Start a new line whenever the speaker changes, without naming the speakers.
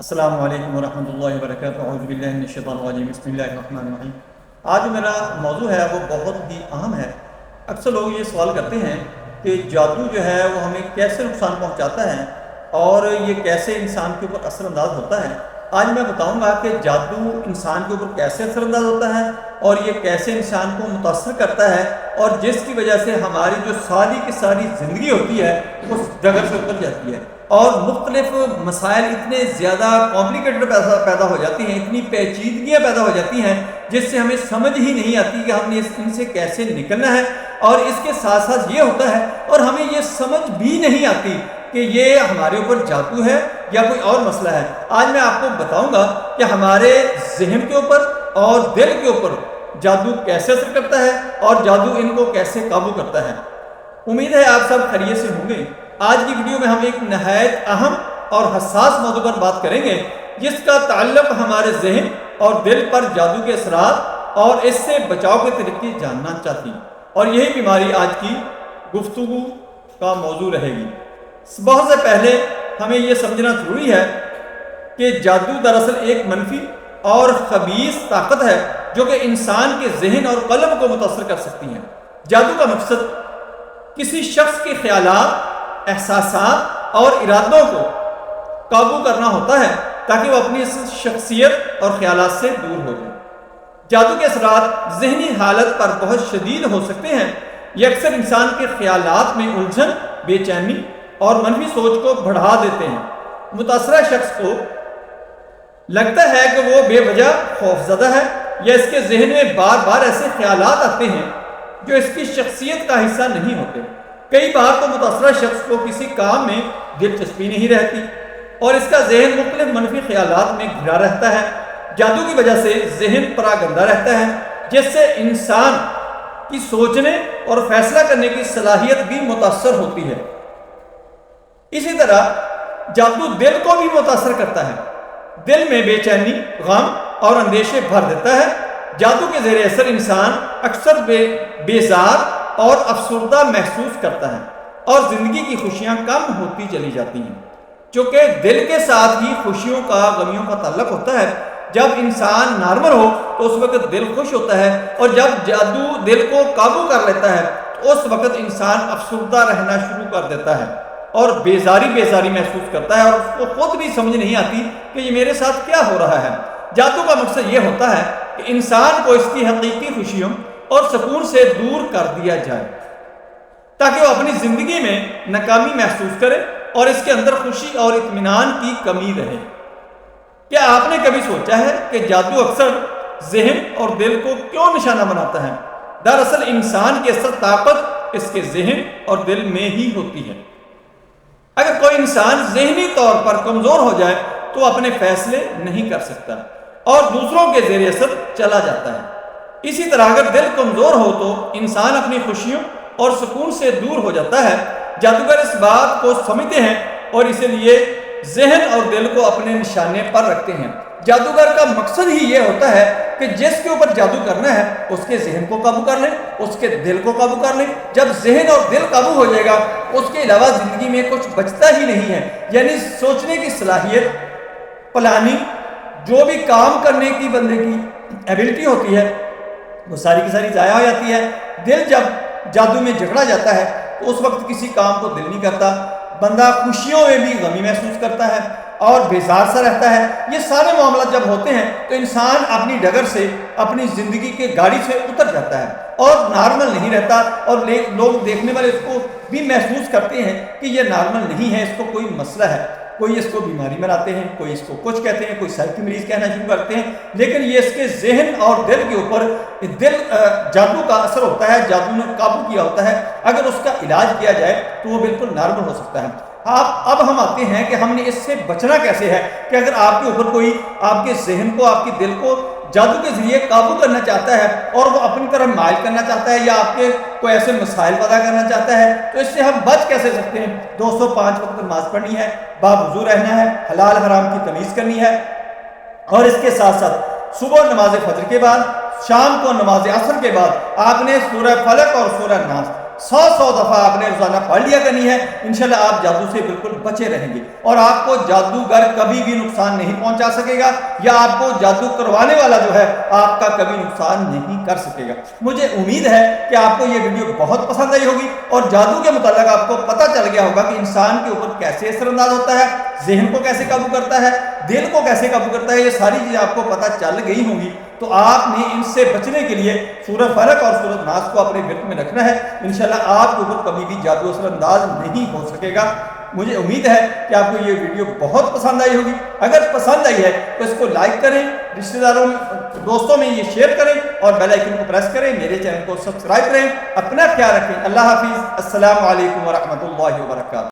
السلام علیکم ورحمۃ اللہ وبرکاتہ۔ اعوذ باللہ من الشیطان الرجیم، بسم اللہ الرحمن الرحیم۔ آج میرا موضوع ہے وہ بہت ہی اہم ہے۔ اکثر لوگ یہ سوال کرتے ہیں کہ جادو جو ہے وہ ہمیں کیسے نقصان پہنچاتا ہے اور یہ کیسے انسان کے اوپر اثر انداز ہوتا ہے۔ آج میں بتاؤں گا کہ جادو انسان کے اوپر کیسے اثر انداز ہوتا ہے اور یہ کیسے انسان کو متاثر کرتا ہے، اور جس کی وجہ سے ہماری جو ساری کی ساری زندگی ہوتی ہے وہ ڈگر سے اتر جاتی ہے، اور مختلف مسائل اتنے زیادہ کمپلیکیٹڈ پیدا ہو جاتی ہیں، اتنی پیچیدگیاں پیدا ہو جاتی ہیں جس سے ہمیں سمجھ ہی نہیں آتی کہ ہم نے ان سے کیسے نکلنا ہے۔ اور اس کے ساتھ ساتھ یہ ہوتا ہے اور ہمیں یہ سمجھ بھی نہیں آتی کہ یہ ہمارے اوپر جادو ہے یا کوئی اور مسئلہ ہے۔ آج میں آپ کو بتاؤں گا کہ ہمارے ذہن کے اوپر اور دل کے اوپر جادو کیسے اثر کرتا ہے اور جادو ان کو کیسے قابو کرتا ہے۔ امید ہے آپ سب خیریت سے ہوں گے۔ آج کی ویڈیو میں ہم ایک نہایت اہم اور حساس موضوع پر بات کریں گے جس کا تعلق ہمارے ذہن اور دل پر جادو کے اثرات اور اس سے بچاؤ کے طریقے جاننا چاہتی ہیں، اور یہی بیماری آج کی گفتگو کا موضوع رہے گی۔ بہت سے پہلے ہمیں یہ سمجھنا ضروری ہے کہ جادو دراصل ایک منفی اور خبیث طاقت ہے جو کہ انسان کے ذہن اور قلب کو متاثر کر سکتی ہے۔ جادو کا مقصد کسی شخص کے خیالات، احساسات اور ارادوں کو قابو کرنا ہوتا ہے تاکہ وہ اپنی شخصیت اور خیالات سے دور ہو جائے۔ جادو کے اثرات ذہنی حالت پر بہت شدید ہو سکتے ہیں۔ یہ اکثر انسان کے خیالات میں الجھن، بے چینی اور منفی سوچ کو بڑھا دیتے ہیں۔ متاثرہ شخص کو لگتا ہے کہ وہ بے وجہ خوفزدہ ہے، یا اس کے ذہن میں بار بار ایسے خیالات آتے ہیں جو اس کی شخصیت کا حصہ نہیں ہوتے۔ کئی بار تو متاثرہ شخص کو کسی کام میں دلچسپی نہیں رہتی اور اس کا ذہن مختلف منفی خیالات میں گھرا رہتا ہے۔ جادو کی وجہ سے ذہن پراگندہ رہتا ہے جس سے انسان کی سوچنے اور فیصلہ کرنے کی صلاحیت بھی متاثر ہوتی ہے۔ اسی طرح جادو دل کو بھی متاثر کرتا ہے، دل میں بے چینی، غم اور اندیشے بھر دیتا ہے۔ جادو کے زیر اثر انسان اکثر بیزار اور افسردہ محسوس کرتا ہے اور زندگی کی خوشیاں کم ہوتی چلی جاتی ہیں، چونکہ دل کے ساتھ ہی خوشیوں کا، غمیوں کا تعلق ہوتا ہے۔ جب انسان نارمل ہو تو اس وقت دل خوش ہوتا ہے، اور جب جادو دل کو قابو کر لیتا ہے تو اس وقت انسان افسردہ رہنا شروع کر دیتا ہے اور بیزاری محسوس کرتا ہے، اور اس کو خود بھی سمجھ نہیں آتی کہ یہ میرے ساتھ کیا ہو رہا ہے۔ جادو کا مقصد یہ ہوتا ہے کہ انسان کو اس کی حقیقی خوشیوں اور سکون سے دور کر دیا جائے تاکہ وہ اپنی زندگی میں ناکامی محسوس کرے اور اس کے اندر خوشی اور اطمینان کی کمی رہے۔ کیا آپ نے کبھی سوچا ہے کہ جادو اکثر ذہن اور دل کو کیوں نشانہ بناتا ہے؟ دراصل انسان کی اصل طاقت اس کے ذہن اور دل میں ہی ہوتی ہے۔ اگر کوئی انسان ذہنی طور پر کمزور ہو جائے تو اپنے فیصلے نہیں کر سکتا اور دوسروں کے زیر اثر چلا جاتا ہے۔ اسی طرح اگر دل کمزور ہو تو انسان اپنی خوشیوں اور سکون سے دور ہو جاتا ہے۔ جادوگر اس بات کو سمجھتے ہیں اور اسی لیے ذہن اور دل کو اپنے نشانے پر رکھتے ہیں۔ جادوگر کا مقصد ہی یہ ہوتا ہے کہ جس کے اوپر جادو کرنا ہے اس کے ذہن کو قابو کر لیں، اس کے دل کو قابو کر لیں۔ جب ذہن اور دل قابو ہو جائے گا اس کے علاوہ زندگی میں کچھ بچتا ہی نہیں ہے، یعنی سوچنے کی صلاحیت، پلاننگ، جو بھی کام کرنے کی بندے کی ایبلٹی ہوتی ہے وہ ساری کی ساری ضائع ہو جاتی ہے۔ دل جب جادو میں جھگڑا جاتا ہے تو اس وقت کسی کام کو دل نہیں کرتا، بندہ خوشیوں میں بھی غمی محسوس کرتا ہے اور بیزار سا رہتا ہے۔ یہ سارے معاملات جب ہوتے ہیں تو انسان اپنی ڈگر سے، اپنی زندگی کے گاڑی سے اتر جاتا ہے اور نارمل نہیں رہتا، اور لوگ دیکھنے والے اس کو بھی محسوس کرتے ہیں کہ یہ نارمل نہیں ہے، اس کو کوئی مسئلہ ہے۔ کوئی اس کو بیماری بناتے ہیں، کوئی اس کو کچھ کہتے ہیں، کوئی سر کی مریض کہنا شروع کرتے ہیں، لیکن یہ اس کے ذہن اور دل کے اوپر جادو کا اثر ہوتا ہے، جادو نے قابو کیا ہوتا ہے۔ اگر اس کا علاج کیا جائے تو وہ بالکل نارمل ہو سکتا ہے۔ اب ہم آتے ہیں کہ ہم نے اس سے بچنا کیسے ہے کہ اگر آپ کے اوپر کوئی آپ کے ذہن کو، آپ کے دل کو جادو کے ذریعے قابو کرنا چاہتا ہے اور وہ اپنی طرف مائل کرنا چاہتا ہے یا آپ کے کوئی ایسے مسائل پیدا کرنا چاہتا ہے، تو اس سے ہم بچ کیسے سکتے ہیں؟ 205 وقت نماز پڑھنی ہے، باوضو رہنا ہے، حلال حرام کی تمیز کرنی ہے، اور اس کے ساتھ ساتھ صبح نماز فجر کے بعد، شام کو نماز عصر کے بعد آپ نے سورہ فلق اور سورہ ناس 100 دفعہ آپ نے روزانہ پڑھ لیا کرنی ہے، انشاءاللہ آپ جادو سے بالکل بچے رہیں گے اور آپ کو جادوگر کبھی بھی نقصان نہیں پہنچا سکے گا، یا آپ کو جادو کروانے والا جو ہے آپ کا کبھی نقصان نہیں کر سکے گا۔ مجھے امید ہے کہ آپ کو یہ ویڈیو بہت پسند آئی ہوگی اور جادو کے متعلق آپ کو پتہ چل گیا ہوگا کہ انسان کے اوپر کیسے اثر انداز ہوتا ہے، ذہن کو کیسے قابو کرتا ہے، دل کو کیسے قابو کرتا ہے، یہ ساری چیزیں آپ کو پتہ چل گئی ہوں گی۔ تو آپ نے ان سے بچنے کے لیے سورہ فلق اور سورہ ناس کو اپنے ورد میں رکھنا ہے، انشاءاللہ آپ کے اوپر کبھی بھی جادو اثر انداز نہیں ہو سکے گا۔ مجھے امید ہے کہ آپ کو یہ ویڈیو بہت پسند آئی ہوگی۔ اگر پسند آئی ہے تو اس کو لائک کریں، رشتہ داروں دوستوں میں یہ شیئر کریں اور بیل آئیکن کو پریس کریں، میرے چینل کو سبسکرائب کریں۔ اپنا خیال رکھیں۔ اللہ حافظ۔ السلام علیکم ورحمۃ اللہ وبرکاتہ۔